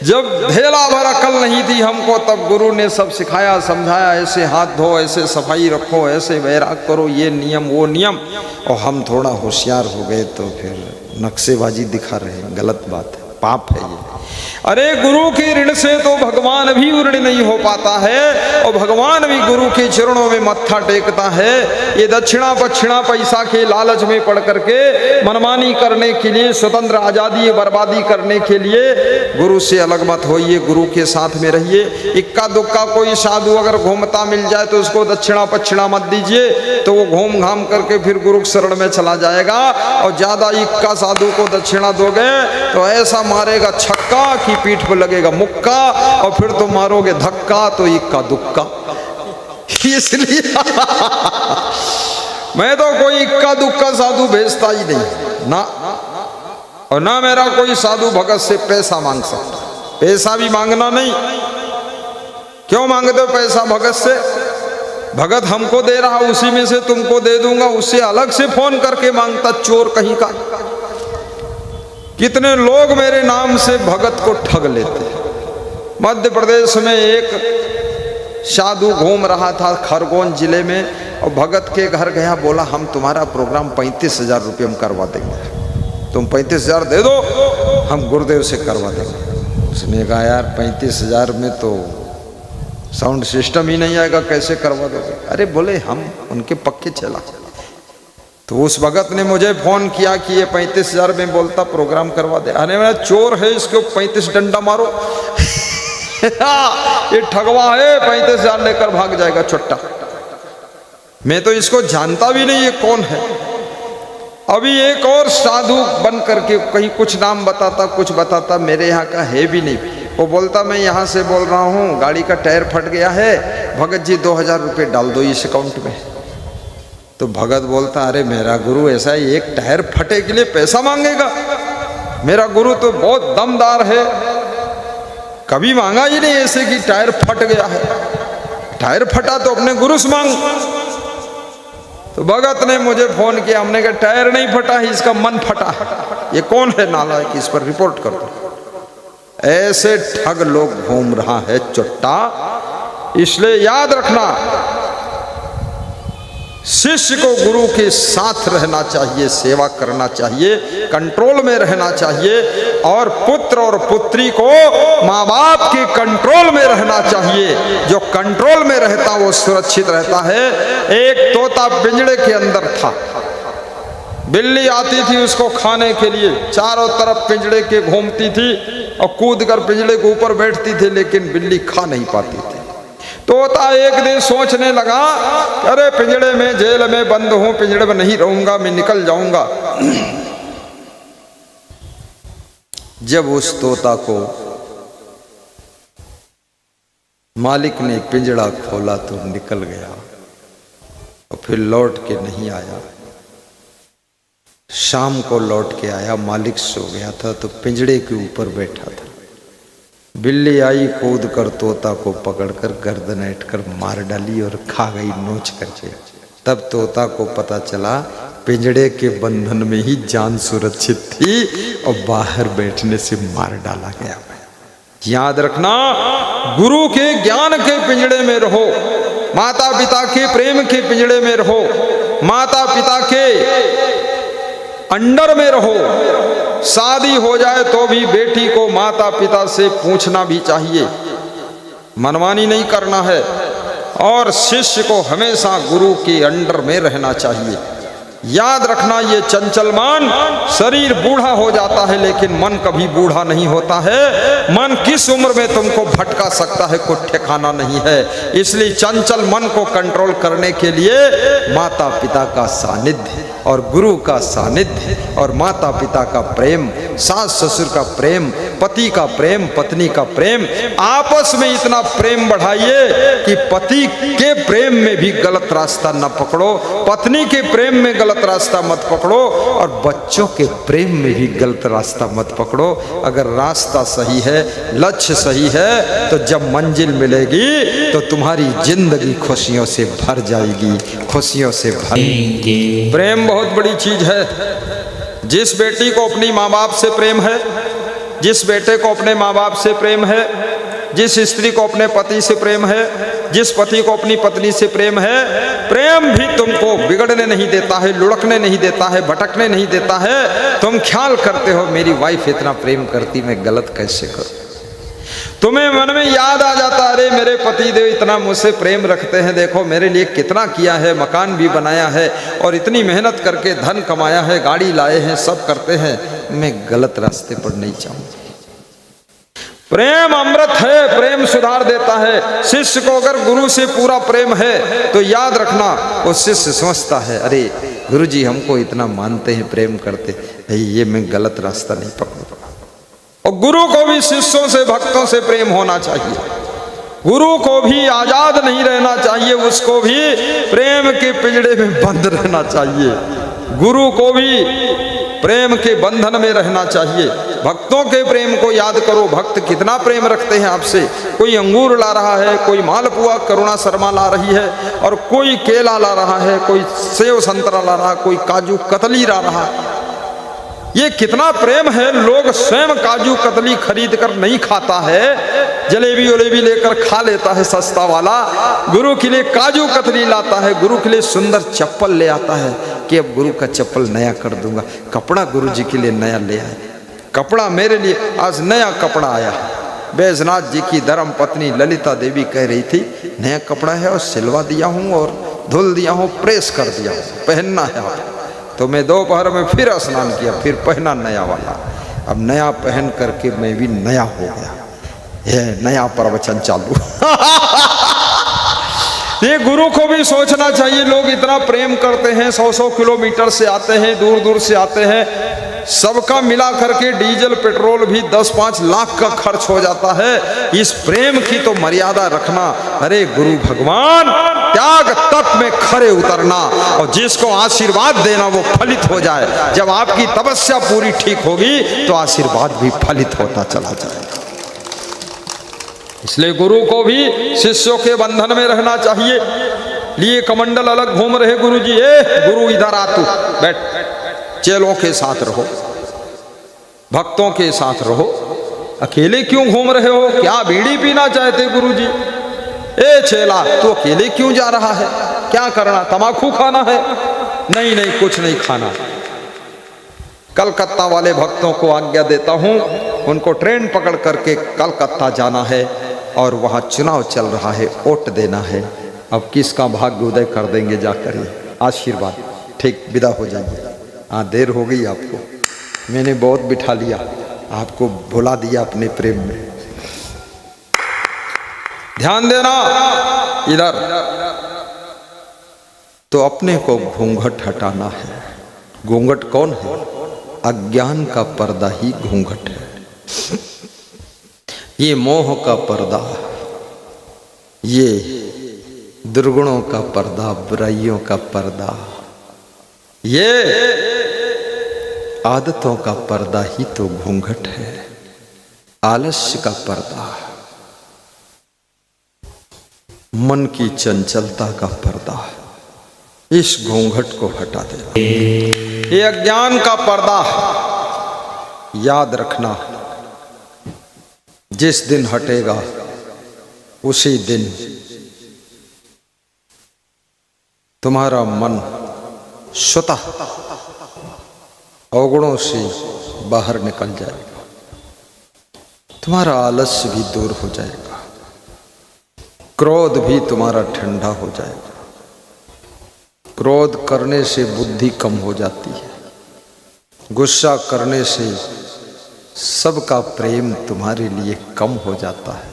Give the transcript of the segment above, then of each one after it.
जब धेला भर अकल नहीं थी हमको, तब गुरु ने सब सिखाया समझाया, ऐसे हाथ धो, ऐसे सफाई रखो, ऐसे वैराग करो, ये नियम वो नियम। और हम थोड़ा होशियार हो गए तो फिर नक्शेबाजी दिखा रहे हैं, गलत बात है, पाप है ये। अरे गुरु के ऋण से तो भगवान भी ऋण नहीं हो पाता है, और भगवान भी गुरु के चरणों में मत्था टेकता है। ये दक्षिणा पक्षिणा पैसा के लालच में पड़ करके मनमानी करने के लिए, स्वतंत्र आजादी बर्बादी करने के लिए गुरु से अलग मत होइए, गुरु के साथ में रहिए। इक्का दुक्का कोई साधु अगर घूमता मिल जाए तो उसको दक्षिणा पक्षिणा मत दीजिए, तो वो घूम घाम करके फिर गुरु शरण में चला जाएगा। और ज्यादा इक्का साधु को दक्षिणा दोगे तो ऐसा मारेगा छक्का कि पीठ पर लगेगा मुक्का, और फिर तो मारोगे धक्का तो इक्का दुक्का। इसलिए मैं तो कोई इक्का दुक्का साधु भेजता ही नहीं ना, और ना मेरा कोई साधु भगत से पैसा मांग सकता। पैसा भी मांगना नहीं। क्यों मांगते हो पैसा भगत से? भगत हमको दे रहा, उसी में से तुमको दे दूंगा, उससे अलग से फोन करके मांगता, चोर कहीं का। कितने लोग मेरे नाम से भगत को ठग लेते हैं। मध्य प्रदेश में एक साधु घूम रहा था खरगोन जिले में, और भगत के घर गया, बोला हम तुम्हारा प्रोग्राम 35,000 रुपये में करवा देंगे, तुम 35,000 दे दो, हम गुरुदेव से करवा देंगे। उसने कहा यार 35,000 में तो साउंड सिस्टम ही नहीं आएगा, कैसे करवा दोगे? अरे बोले हम उनके पक्के चला। तो उस भगत ने मुझे फोन किया कि ये 35,000 में बोलता प्रोग्राम करवा दे। अरे मेरा चोर है, इसको 35 डंडा मारो। ये ठगवा है, 35,000 लेकर भाग जाएगा छोटा। मैं तो इसको जानता भी नहीं ये कौन है। अभी एक और साधु बन करके कहीं कुछ नाम बताता, कुछ बताता, मेरे यहाँ का है भी नहीं। वो बोलता मैं यहाँ से बोल रहा हूँ, गाड़ी का टायर फट गया है, भगत जी 2,000 रुपये डाल दो इस अकाउंट में। तो भगत बोलता अरे मेरा गुरु ऐसा है, एक टायर फटे के लिए पैसा मांगेगा? मेरा गुरु तो बहुत दमदार है, कभी मांगा ही नहीं ऐसे कि टायर फट गया है। टायर फटा तो अपने गुरु से मांग। तो भगत ने मुझे फोन किया, हमने कहा टायर नहीं फटा है, इसका मन फटा है। ये कौन है नालायक, इस पर रिपोर्ट कर दो। ऐसे ठग लोग घूम रहा है चुट्टा। इसलिए याद रखना, शिष्य को गुरु के साथ रहना चाहिए, सेवा करना चाहिए, कंट्रोल में रहना चाहिए, और पुत्र और पुत्री को माँ बाप के कंट्रोल में रहना चाहिए। जो कंट्रोल में रहता वो सुरक्षित रहता है। एक तोता पिंजड़े के अंदर था, बिल्ली आती थी उसको खाने के लिए, चारों तरफ पिंजड़े के घूमती थी और कूद कर पिंजड़े के ऊपर बैठती थी, लेकिन बिल्ली खा नहीं पाती थी। तोता एक दिन सोचने लगा, अरे पिंजड़े में, जेल में बंद हूं, पिंजड़े में नहीं रहूंगा, मैं निकल जाऊंगा। जब उस तोता को मालिक ने पिंजड़ा खोला तो निकल गया और फिर लौट के नहीं आया। शाम को लौट के आया, मालिक सो गया था तो पिंजड़े के ऊपर बैठा था। बिल्ली आई, कूद कर तोता को पकड़कर गर्दन ऐंठ कर मार डाली और खा गई नोच करके। तब तोता को पता चला पिंजड़े के बंधन में ही जान सुरक्षित थी और बाहर बैठने से मार डाला गया। याद रखना, गुरु के ज्ञान के पिंजड़े में रहो, माता पिता के प्रेम के पिंजड़े में रहो, माता पिता के अंडर में रहो। शादी हो जाए तो भी बेटी को माता पिता से पूछना भी चाहिए, मनमानी नहीं करना है। और शिष्य को हमेशा गुरु के अंडर में रहना चाहिए। याद रखना, ये चंचल मन, शरीर बूढ़ा हो जाता है लेकिन मन कभी बूढ़ा नहीं होता है। मन किस उम्र में तुमको भटका सकता है कोई ठिकाना नहीं है। इसलिए चंचल मन को कंट्रोल करने के लिए माता पिता का सानिध्य और गुरु का सानिध्य और माता पिता का प्रेम, सास ससुर का प्रेम, पति का प्रेम, पत्नी का प्रेम, आपस में इतना प्रेम बढ़ाइए कि पति के प्रेम में भी गलत रास्ता न पकड़ो, पत्नी के प्रेम में गलत रास्ता मत पकड़ो, और बच्चों के प्रेम में भी गलत रास्ता मत पकड़ो। अगर रास्ता सही है, लक्ष्य सही है, तो जब मंजिल मिलेगी तो तुम्हारी जिंदगी खुशियों से भर जाएगी, खुशियों से भर। प्रेम बहुत बड़ी चीज है। जिस बेटी को अपनी माँ बाप से प्रेम है, जिस बेटे को अपने माँ बाप से प्रेम है, जिस स्त्री को अपने पति से प्रेम है, जिस पति को अपनी पत्नी से प्रेम है, प्रेम भी तुमको बिगड़ने नहीं देता है, लुढ़कने नहीं देता है, भटकने नहीं देता है। तुम ख्याल करते हो मेरी वाइफ इतना प्रेम करती, मैं गलत कैसे करूं? तुम्हें मन में याद आ जाता, अरे मेरे पति देव इतना मुझसे प्रेम रखते हैं, देखो मेरे लिए कितना किया है, मकान भी बनाया है और इतनी मेहनत करके धन कमाया है, गाड़ी लाए हैं, सब करते हैं, मैं गलत रास्ते पर नहीं जाऊंगा। प्रेम अमृत है, प्रेम सुधार देता है। शिष्य को अगर गुरु से पूरा प्रेम है तो याद रखना, वो शिष्य समझता है, अरे गुरुजी हमको इतना मानते हैं, प्रेम करते हैं, ये मैं गलत रास्ता नहीं पकड़ूंगा। और गुरु को भी शिष्यों से, भक्तों से प्रेम होना चाहिए। गुरु को भी आजाद नहीं रहना चाहिए, उसको भी प्रेम के पिंजड़े में बंद रहना चाहिए। गुरु को भी प्रेम के बंधन में रहना चाहिए। भक्तों के प्रेम को याद करो, भक्त कितना प्रेम रखते हैं आपसे। कोई अंगूर ला रहा है, कोई मालपुआ करुणा शर्मा ला रही है, और कोई केला ला रहा है, कोई सेव संतरा ला रहा है, कोई काजू कतली ला रहा है। ये कितना प्रेम है। लोग स्वयं काजू कतली खरीद कर नहीं खाता है, जलेबी वलेबी लेकर खा लेता है सस्ता वाला। गुरु के लिए काजू कतली लाता है, गुरु के लिए सुंदर चप्पल ले आता है कि अब गुरु का चप्पल नया कर दूंगा। कपड़ा गुरु जी के लिए नया ले आए, कपड़ा मेरे लिए आज नया कपड़ा आया है। बैजनाथ जी की धर्म पत्नी ललिता देवी कह रही थी, नया कपड़ा है और सिलवा दिया हूँ और धुल दिया हूँ, प्रेस कर दिया हूँ, पहनना है आप। तो मैं दोपहर में फिर स्नान किया, फिर पहना नया वाला। अब नया पहन करके मैं भी नया हो गया। ये नया प्रवचन चालू। ये गुरु को भी सोचना चाहिए। लोग इतना प्रेम करते हैं, 100-100 किलोमीटर से आते हैं, दूर दूर से आते हैं, सबका मिला करके डीजल पेट्रोल भी 10-5 लाख का खर्च हो जाता है। इस प्रेम की तो मर्यादा रखना। अरे गुरु भगवान, त्याग तप में खरे उतरना और जिसको आशीर्वाद देना वो फलित हो जाए। जब आपकी तपस्या पूरी ठीक होगी तो आशीर्वाद भी फलित होता चला जाएगा। इसलिए गुरु को भी शिष्यों के बंधन में रहना चाहिए। लिए कमंडल अलग घूम रहे गुरु जी, गुरु इधर आ, तू बैठ, चेलों के साथ रहो, भक्तों के साथ रहो, अकेले क्यों घूम रहे हो? क्या बीड़ी पीना चाहते गुरु जी? ए चेला, तू अकेले क्यों जा रहा है? क्या करना, तमाकू खाना है? नहीं नहीं, कुछ नहीं खाना। कलकत्ता वाले भक्तों को आज्ञा देता हूं, उनको ट्रेन पकड़ करके कलकत्ता जाना है और वहां चुनाव चल रहा है, वोट देना है। अब किसका भाग्य उदय कर देंगे जाकर, ये आशीर्वाद। ठीक, विदा हो जाइए। हाँ, देर हो गई आपको, मैंने बहुत बिठा लिया, आपको भुला दिया अपने प्रेम में। ध्यान देना इधर। तो अपने को घूंघट हटाना है। घूंघट कौन है? अज्ञान का पर्दा ही घूंघट है। ये मोह का पर्दा, ये दुर्गुणों का पर्दा, बुराइयों का पर्दा, ये आदतों का पर्दा ही तो घूंघट है। आलस्य का पर्दा, मन की चंचलता का पर्दा, इस घूंघट को हटा देना। ये अज्ञान का पर्दा, याद रखना, जिस दिन हटेगा उसी दिन तुम्हारा मन स्वतः अवगुणों से बाहर निकल जाएगा। तुम्हारा आलस्य भी दूर हो जाएगा, क्रोध भी तुम्हारा ठंडा हो जाएगा। क्रोध करने से बुद्धि कम हो जाती है, गुस्सा करने से सबका प्रेम तुम्हारे लिए कम हो जाता है।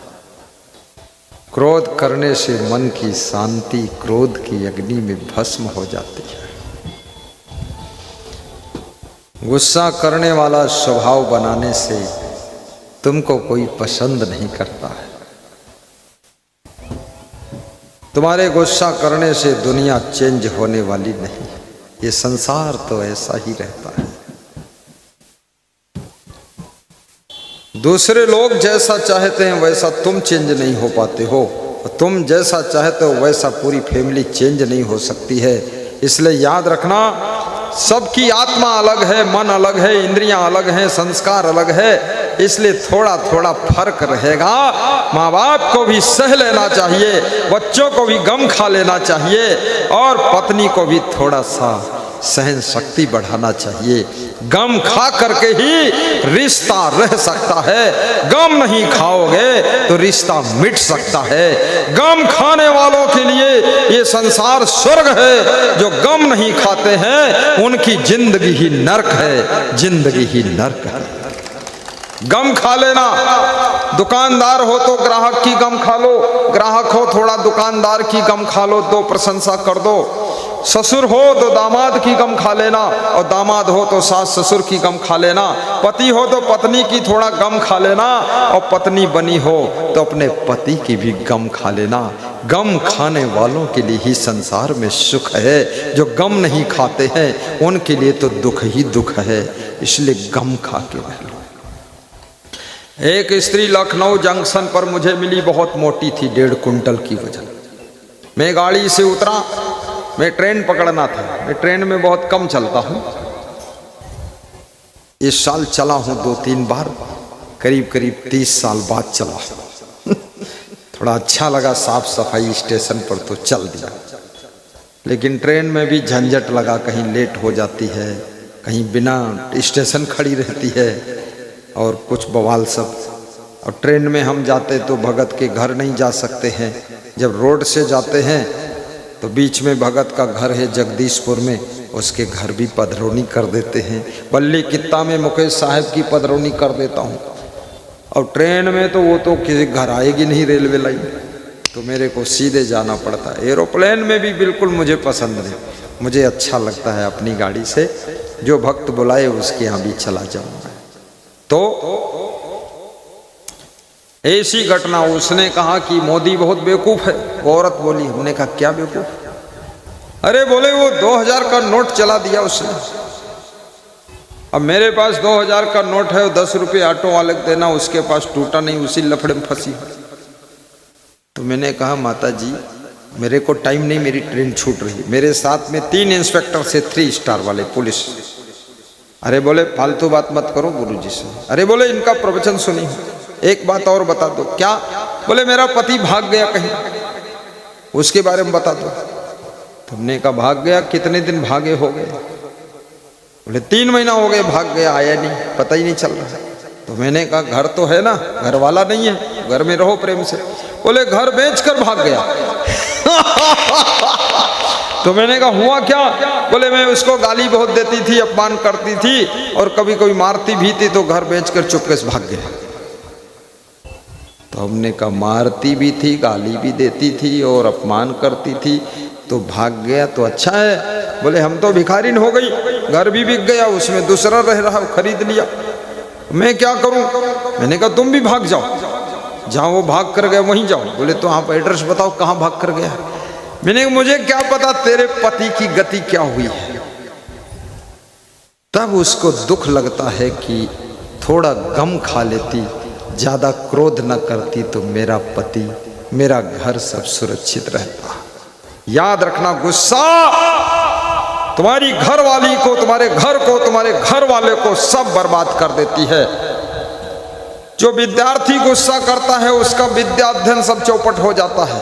क्रोध करने से मन की शांति क्रोध की अग्नि में भस्म हो जाती है। गुस्सा करने वाला स्वभाव बनाने से तुमको कोई पसंद नहीं करता है। तुम्हारे गुस्सा करने से दुनिया चेंज होने वाली नहीं। ये संसार तो ऐसा ही रहता है। दूसरे लोग जैसा चाहते हैं वैसा तुम चेंज नहीं हो पाते हो, तुम जैसा चाहते हो वैसा पूरी फैमिली चेंज नहीं हो सकती है। इसलिए याद रखना, सबकी आत्मा अलग है, मन अलग है, इंद्रियां अलग हैं, संस्कार अलग है, इसलिए थोड़ा थोड़ा फर्क रहेगा। माँ बाप को भी सह लेना चाहिए, बच्चों को भी गम खा लेना चाहिए और पत्नी को भी थोड़ा सा सहन शक्ति बढ़ाना चाहिए। गम खा करके ही रिश्ता रह सकता है, गम नहीं खाओगे तो रिश्ता मिट सकता है। गम खाने वालों के लिए ये संसार स्वर्ग है, जो गम नहीं खाते हैं उनकी जिंदगी ही नरक है, जिंदगी ही नरक है। गम खा लेना, दुकानदार हो तो ग्राहक की गम खा लो, ग्राहक हो थोड़ा दुकानदार की गम खा लो, दो प्रशंसा कर दो। ससुर हो तो दामाद की गम खा लेना, और दामाद हो तो सास ससुर की गम खा लेना। पति हो तो पत्नी की थोड़ा गम खा लेना, और पत्नी बनी हो तो अपने पति की भी गम खा लेना। गम खाने वालों के लिए ही संसार में सुख है, जो गम नहीं खाते हैं उनके लिए तो दुख ही दुख है, इसलिए गम खा के रह लो। एक स्त्री लखनऊ जंक्शन पर मुझे मिली, बहुत मोटी थी, 1.5 कुंटल की वजन। मैं गाड़ी से उतरा, मैं ट्रेन पकड़ना था, मैं ट्रेन में बहुत कम चलता हूँ, इस साल चला हूँ 2-3 बार, करीब करीब 30 साल बाद चला। थोड़ा अच्छा लगा, साफ सफाई स्टेशन पर तो चल दिया, लेकिन ट्रेन में भी झंझट लगा, कहीं लेट हो जाती है, कहीं बिना स्टेशन खड़ी रहती है और कुछ बवाल सब। और ट्रेन में हम जाते तो भगत के घर नहीं जा सकते हैं, जब रोड से जाते हैं तो बीच में भगत का घर है जगदीशपुर में, उसके घर भी पधरौनी कर देते हैं। बल्ली कित्ता में मुकेश साहब की पधरौनी कर देता हूँ, और ट्रेन में तो वो तो किसी घर आएगी नहीं रेलवे लाइन, तो मेरे को सीधे जाना पड़ता है। एरोप्लेन में भी बिल्कुल मुझे पसंद नहीं, मुझे अच्छा लगता है अपनी गाड़ी से, जो भक्त बुलाए उसके यहाँ भी चला जाऊँगा। तो ऐसी घटना, उसने कहा कि मोदी बहुत बेवकूफ़ है। वो औरत बोली, हमने कहा क्या बेवकूफ़? अरे बोले वो 2000 का नोट चला दिया उसने। अब मेरे पास 2000 का नोट है, 10 रुपये ऑटो वाले को देना, उसके पास टूटा नहीं, उसी लफड़े में फंसी। तो मैंने कहा माता जी मेरे को टाइम नहीं, मेरी ट्रेन छूट रही। मेरे साथ में 3 इंस्पेक्टर से 3 स्टार वाले पुलिस। अरे बोले फालतू बात मत करो गुरुजी से। अरे बोले इनका प्रवचन सुनी, एक बात और बता दो। क्या? बोले मेरा पति भाग गया कहीं, उसके बारे में बता दो। तुमने कहा भाग गया? कितने दिन भागे हो गए? बोले 3 महीना हो गए भाग गया, आया नहीं, पता ही नहीं चल रहा। तो मैंने कहा घर तो है ना, घर वाला नहीं है, घर में रहो प्रेम से। बोले घर बेचकर भाग गया। तो मैंने कहा हुआ क्या? बोले मैं उसको गाली बहुत देती थी, अपमान करती थी और कभी कभी मारती भी थी, तो घर बेचकर चुपके से भाग गया। तो हमने कहा मारती भी थी, गाली भी देती थी और अपमान करती थी, तो भाग गया तो अच्छा है। बोले हम तो भिखारिन हो गई, घर भी बिक गया, उसमें दूसरा रह रहा, खरीद लिया, मैं क्या करूं? मैंने कहा तुम भी भाग जाओ, जहां वो भाग कर गया वहीं जाओ। बोले तो आप एड्रेस बताओ कहां भाग कर गया। मैंने कहा मुझे क्या पता तेरे पति की गति क्या हुई है। तब उसको दुख लगता है कि थोड़ा गम खा लेती, ज्यादा क्रोध न करती, तो मेरा पति, मेरा घर सब सुरक्षित रहता। याद रखना, गुस्सा तुम्हारी घर वाली को, तुम्हारे घर को, तुम्हारे घर वाले को सब बर्बाद कर देती है। जो विद्यार्थी गुस्सा करता है उसका विद्या अध्ययन सब चौपट हो जाता है।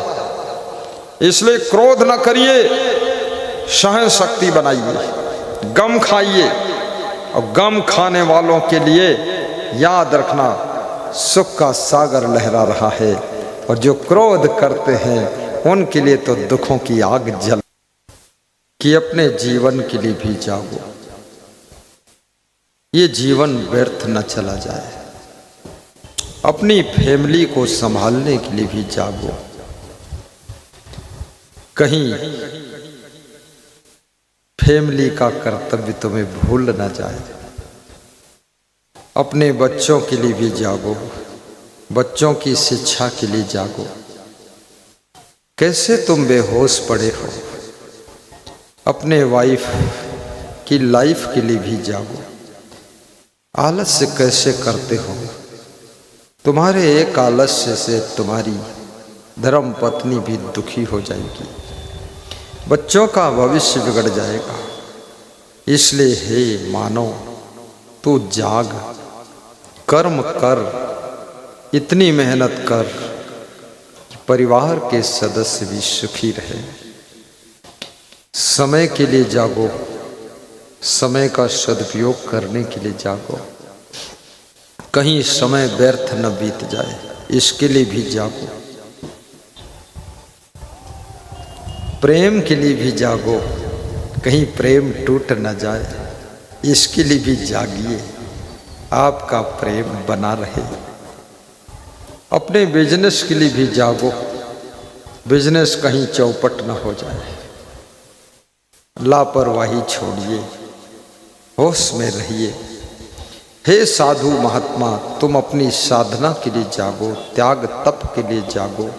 इसलिए क्रोध न करिए, सहन शक्ति बनाइए, गम खाइए। और गम खाने वालों के लिए याद रखना सुख का सागर लहरा रहा है, और जो क्रोध करते हैं उनके लिए तो दुखों की आग जल। कि अपने जीवन के लिए भी जागो, ये जीवन व्यर्थ न चला जाए। अपनी फैमिली को संभालने के लिए भी जागो, कहीं फैमिली का कर्तव्य तुम्हें भूल न जाए। अपने बच्चों के लिए भी जागो, बच्चों की शिक्षा के लिए जागो। कैसे तुम बेहोश पड़े हो, अपने वाइफ की लाइफ के लिए भी जागो। आलस्य कैसे करते हो, तुम्हारे एक आलस्य से तुम्हारी धर्म पत्नी भी दुखी हो जाएगी, बच्चों का भविष्य बिगड़ जाएगा। इसलिए हे मानव, तू जाग, कर्म कर, इतनी मेहनत कर कि परिवार के सदस्य भी सुखी रहे। समय के लिए जागो, समय का सदुपयोग करने के लिए जागो, कहीं समय व्यर्थ न बीत जाए, इसके लिए भी जागो। प्रेम के लिए भी जागो, कहीं प्रेम टूट न जाए, इसके लिए भी जागिए, आपका प्रेम बना रहे। अपने बिजनेस के लिए भी जागो, बिजनेस कहीं चौपट न हो जाए। लापरवाही छोड़िए, होश में रहिए। हे साधु महात्मा, तुम अपनी साधना के लिए जागो, त्याग तप के लिए जागो,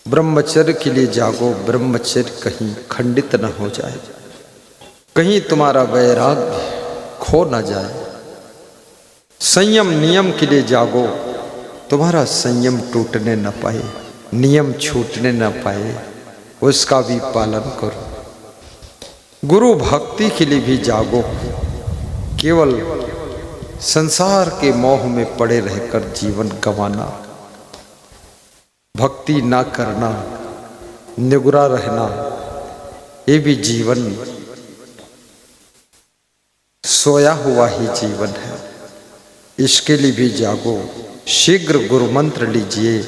ब्रह्मचर्य के लिए जागो। ब्रह्मचर्य कहीं खंडित न हो जाए, कहीं तुम्हारा वैराग्य खो न जाए। संयम नियम के लिए जागो, तुम्हारा संयम टूटने न पाए, नियम छूटने न पाए, उसका भी पालन करो। गुरु भक्ति के लिए भी जागो, केवल संसार के मोह में पड़े रहकर जीवन गंवाना, भक्ति ना करना, निगुरा रहना, ये भी जीवन सोया हुआ ही जीवन है। इसके लिए भी जागो। शीघ्र गुरु मंत्र लीजिए,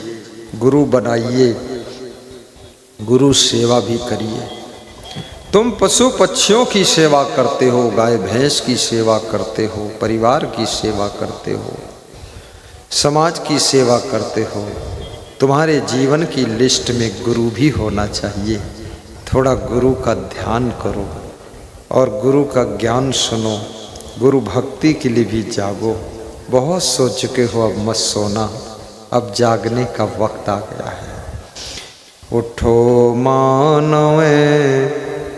गुरु बनाइए, गुरु सेवा भी करिए। तुम पशु पक्षियों की सेवा करते हो, गाय भैंस की सेवा करते हो, परिवार की सेवा करते हो, समाज की सेवा करते हो। तुम्हारे जीवन की लिस्ट में गुरु भी होना चाहिए। थोड़ा गुरु का ध्यान करो और गुरु का ज्ञान सुनो। गुरु भक्ति के लिए भी जागो। बहुत सो चुके हो, अब मत सोना, अब जागने का वक्त आ गया है। उठो मानवे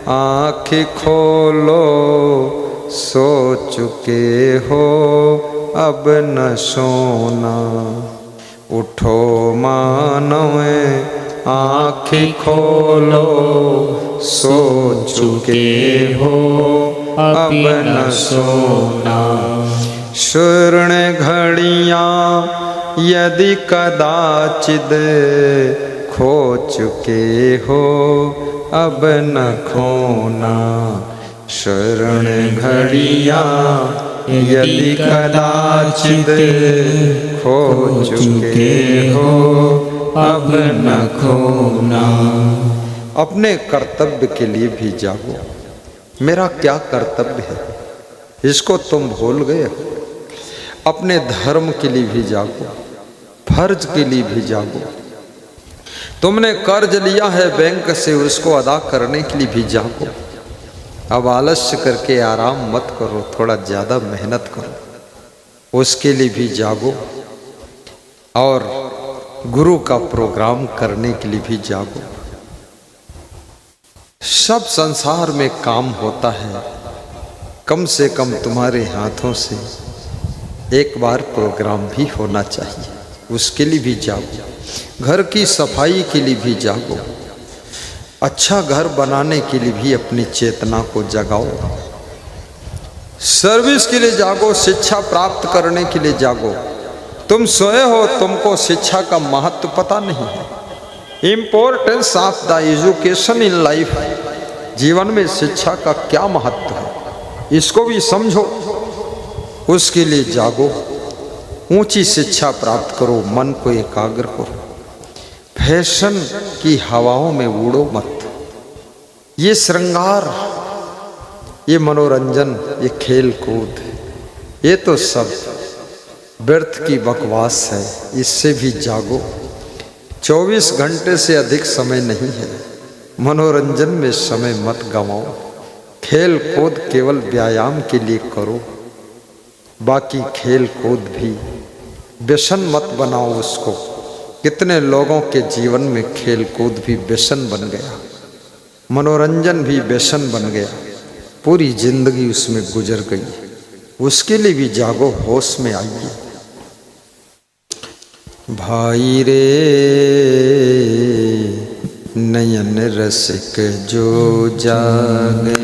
आँखें खोलो, सो चुके हो अब न सोना। उठो मानवे आँखें खोलो, सो चुके हो अब न सोना। स्वर्ण घड़ियाँ यदि कदाचिद खो चुके हो अब न खोना। स्वर्ण घड़ियाँ यदि कदाचिद खो चुके हो अब न खोना। अपने कर्तव्य के लिए भी जागो। मेरा क्या कर्तव्य है, इसको तुम भूल गए हो। अपने धर्म के लिए भी जागो, फर्ज के लिए भी जागो। तुमने कर्ज लिया है बैंक से, उसको अदा करने के लिए भी जागो। अब आलस्य करके आराम मत करो, थोड़ा ज़्यादा मेहनत करो, उसके लिए भी जागो। और गुरु का प्रोग्राम करने के लिए भी जागो। सब संसार में काम होता है, कम से कम तुम्हारे हाथों से एक बार प्रोग्राम भी होना चाहिए, उसके लिए भी जागो। घर की सफाई के लिए भी जागो। अच्छा घर बनाने के लिए भी अपनी चेतना को जगाओ। सर्विस के लिए जागो, शिक्षा प्राप्त करने के लिए जागो। तुम सोए हो, तुमको शिक्षा का महत्व पता नहीं है। Importance of the education in life, जीवन में शिक्षा का क्या महत्व है, इसको भी समझो। उसके लिए जागो, ऊंची शिक्षा प्राप्त करो, मन को एकाग्र करो। फैशन की हवाओं में उड़ो मत। ये श्रृंगार, ये मनोरंजन, ये खेल कूद, ये तो सब व्यर्थ की बकवास है, इससे भी जागो। 24 घंटे से अधिक समय नहीं है, मनोरंजन में समय मत गंवाओ। खेल कूद केवल व्यायाम के लिए करो, बाकी खेल कूद भी व्यसन मत बनाओ उसको। कितने लोगों के जीवन में खेल कूद भी व्यसन बन गया, मनोरंजन भी व्यसन बन गया, पूरी जिंदगी उसमें गुजर गई। उसके लिए भी जागो, होश में आइए। भाई रे नयन रसिक जो जागे,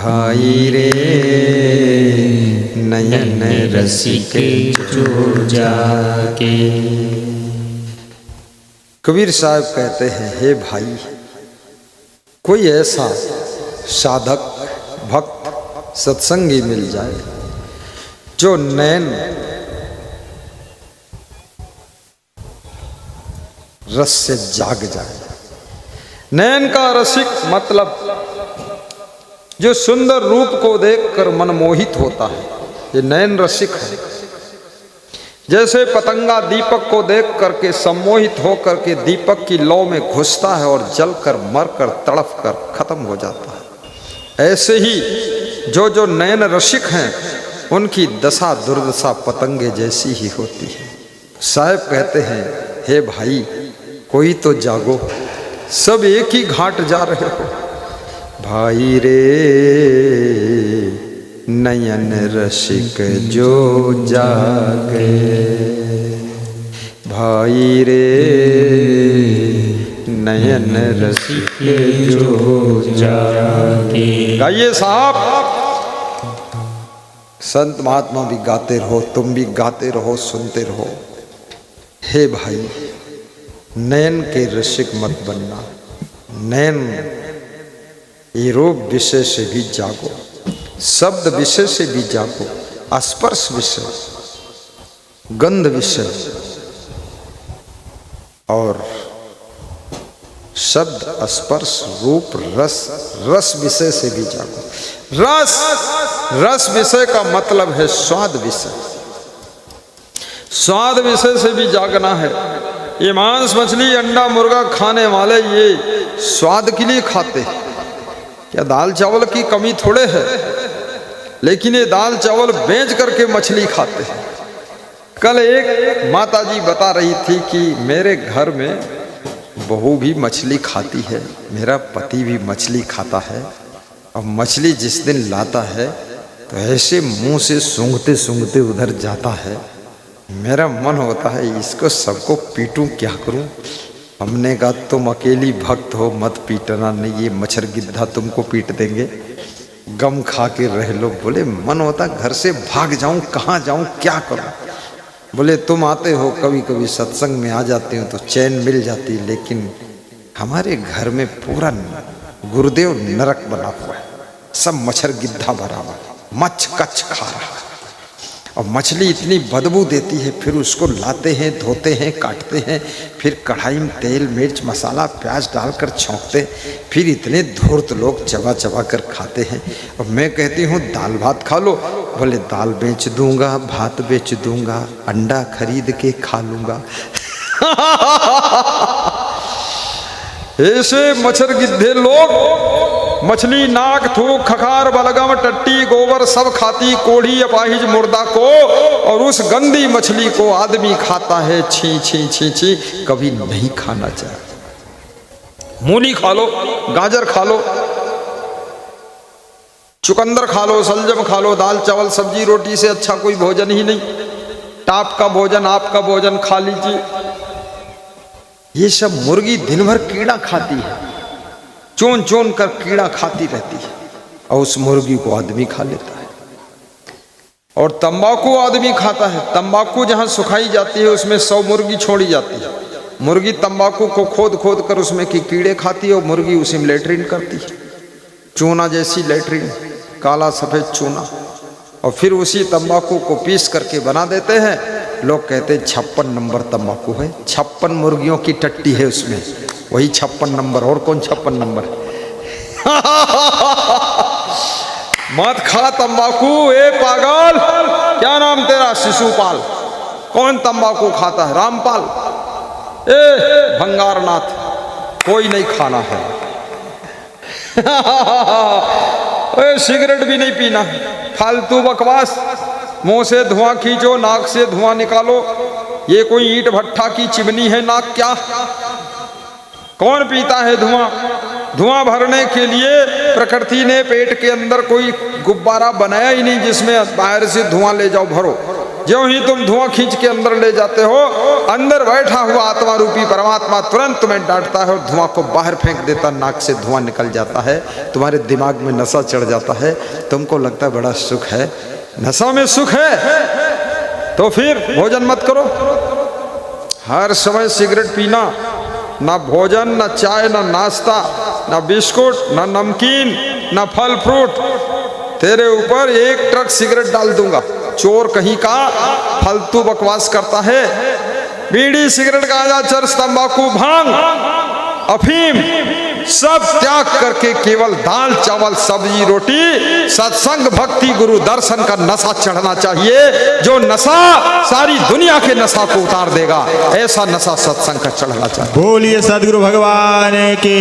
भाई रे नयन रसिक जो जाके। कबीर साहब कहते हैं, हे भाई, कोई ऐसा साधक भक्त सत्संगी मिल जाए जो नैन रस से जाग जाए। नैन का रसिक मतलब जो सुंदर रूप को देखकर मनमोहित होता है, ये नैन रसिक है। जैसे पतंगा दीपक को देख करके सम्मोहित होकर के दीपक की लौ में घुसता है और जलकर मरकर तड़फ कर खत्म हो जाता है, ऐसे ही जो नैन रसिक हैं उनकी दशा दुर्दशा पतंगे जैसी ही होती है। साहब कहते हैं, हे भाई, कोई तो जागो, सब एक ही घाट जा रहे हो। भाई रे नयन रसिक जो जागे, भाई रे नयन रसिक जो जागे। गाइए साहब, संत महात्मा भी गाते रहो, तुम भी गाते रहो, सुनते रहो। हे भाई, नयन के रसिक मत बनना। नयन ये रूप विषय से भी जागो, शब्द विषय से भी जागो, स्पर्श विषय, गंध विषय और शब्द स्पर्श रूप रस, रस विषय से भी जागो। रस विषय का मतलब है स्वाद विषय। स्वाद विषय से भी जागना है। ये मांस मछली अंडा मुर्गा खाने वाले ये स्वाद के लिए खाते हैं। क्या दाल चावल की कमी थोड़े है, लेकिन ये दाल चावल बेच करके मछली खाते हैं। कल एक माताजी बता रही थी कि मेरे घर में बहू भी मछली खाती है, मेरा पति भी मछली खाता है, और मछली जिस दिन लाता है तो ऐसे मुंह से सूंघते सूंघते उधर जाता है। मेरा मन होता है इसको सबको पीटूं, क्या करूं। हमने कहा तुम अकेली भक्त हो, मत पीटना, नहीं ये मच्छर गिद्धा तुमको पीट देंगे, गम खा के रह लो। बोले मन होता घर से भाग जाऊं, कहाँ जाऊं, क्या करूं। बोले तुम आते हो कभी कभी सत्संग में आ जाते हो तो चैन मिल जाती, लेकिन हमारे घर में पूरा गुरुदेव नरक बना हुआ है, सब मच्छर गिद्धा भरा हुआ, मच्छ कच्छ खा रहा है, और मछली इतनी बदबू देती है। फिर उसको लाते हैं, धोते हैं, काटते हैं, फिर कढ़ाई में तेल मिर्च मसाला प्याज डालकर छौंकते, फिर इतने धूर्त लोग चबा चबा कर खाते हैं। और मैं कहती हूँ दाल भात खा लो, बोले दाल बेच दूंगा, भात बेच दूंगा, अंडा खरीद के खा लूंगा। ऐसे मच्छर गिद्धे लोग मछली नाक थूक खखार बलगम टट्टी गोबर सब खाती, कोढ़ी अपाहिज मुर्दा को, और उस गंदी मछली को आदमी खाता है। छी छी छी छी, कभी नहीं खाना चाहिए। मूली खा लो, गाजर खा लो, चुकंदर खा लो, सलजम खा लो, दाल चावल सब्जी रोटी से अच्छा कोई भोजन ही नहीं। टाप का भोजन, आपका भोजन खा लीजिए। ये सब मुर्गी दिन भर कीड़ा खाती है, चोन चोन कर कीड़ा खाती रहती है, और उस मुर्गी को आदमी खा लेता है। और तंबाकू आदमी खाता है। तंबाकू जहां सुखाई जाती है उसमें 100 मुर्गी छोड़ी जाती है। मुर्गी तंबाकू को खोद खोद कर उसमें की कीड़े खाती है, और मुर्गी उसी में लेटरिन करती है, चूना जैसी लेटरिन, काला सफेद चूना। और फिर उसी तंबाकू को पीस करके बना देते हैं। लोग कहते हैं 56 नंबर तंबाकू है, 56 मुर्गियों की टट्टी है उसमें, वही 56 नंबर, और कौन 56 नंबर। मत खा तंबाकू, ए पागल। क्या नाम तेरा? शिशुपाल। कौन तंबाकू खाता है? रामपाल। ए भंगारनाथ, कोई नहीं खाना है। ए सिगरेट भी नहीं पीना, फालतू बकवास। मुंह से धुआं खींचो, नाक से धुआं निकालो। ये कोई ईंट भट्ठा की चिमनी है नाक क्या? कौन पीता है धुआं? धुआं भरने के लिए प्रकृति ने पेट के अंदर कोई गुब्बारा बनाया ही नहीं जिसमें बाहर से धुआं ले जाओ भरो। ज्यों ही तुम धुआं खींच के अंदर ले जाते हो, अंदर बैठा हुआ आत्मा रूपी परमात्मा तुरंत तुम्हें डांटता है और धुआं को बाहर फेंक देता, नाक से धुआं निकल जाता है, तुम्हारे दिमाग में नशा चढ़ जाता है, तुमको लगता है बड़ा सुख है। नशा में सुख है तो फिर भोजन मत करो। हर समय सिगरेट पीना, ना भोजन, ना चाय, ना नाश्ता, ना बिस्कुट, ना नमकीन, ना फल फ्रूट, तेरे ऊपर 1 ट्रक सिगरेट डाल दूंगा। चोर कहीं का, फालतू बकवास करता है। बीड़ी, सिगरेट, गांजा, चरस, तंबाकू, भांग, अफीम सब त्याग करके केवल दाल चावल सब्जी रोटी, सत्संग, भक्ति, गुरु दर्शन का नशा चढ़ना चाहिए, जो नशा सारी दुनिया के नशा को उतार देगा। ऐसा नशा सत्संग का चढ़ना चाहिए। बोलिए सद्गुरु भगवान की।